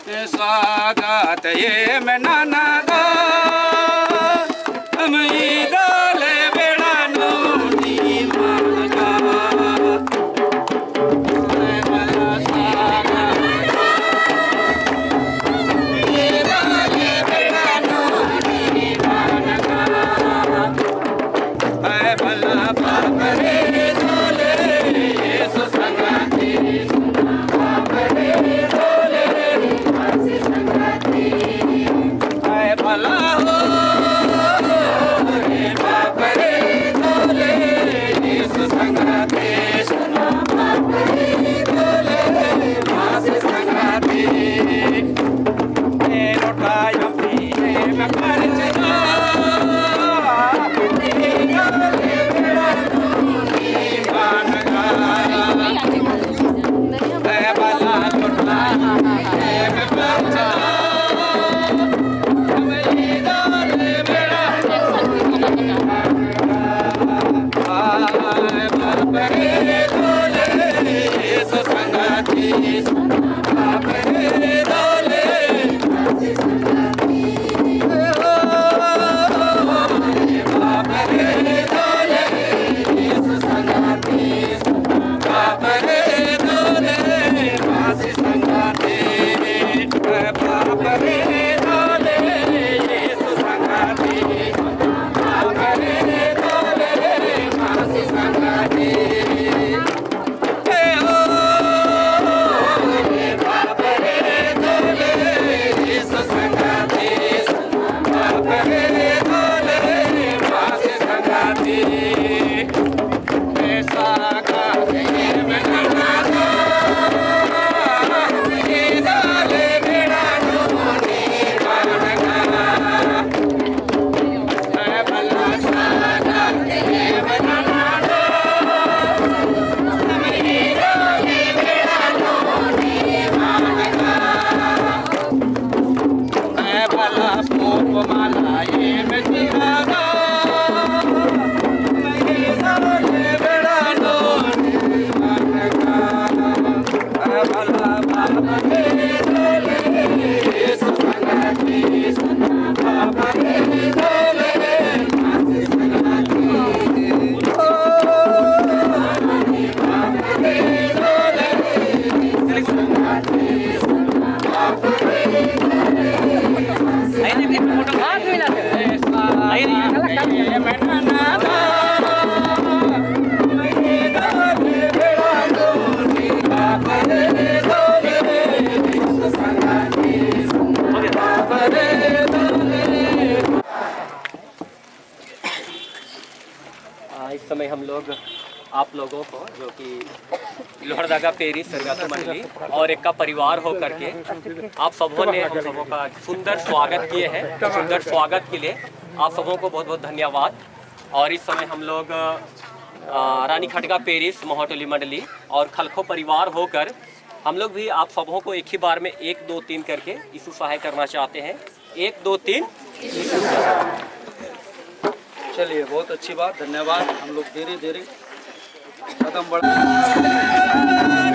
स्वागत ये में नाना दा मई दाले बेड़ा नूनी मागा इस समय हम लोग आप लोगों को जो कि लोहरदगा पेरी सरगात मंडली और एक का परिवार हो करके आप सबों ने हम सबों का सुंदर स्वागत किए हैं। सुंदर स्वागत के लिए आप सबों को बहुत बहुत धन्यवाद। और इस समय हम लोग रानी खटगा पेरिस मोहटोली मंडली और खलखो परिवार होकर हम लोग भी आप सबों को एक ही बार में 1 2 3 करके यीशु सहाय करना चाहते हैं। 1 2 3। चलिए, बहुत अच्छी बात, धन्यवाद। हम लोग धीरे धीरे कदम बढ़ा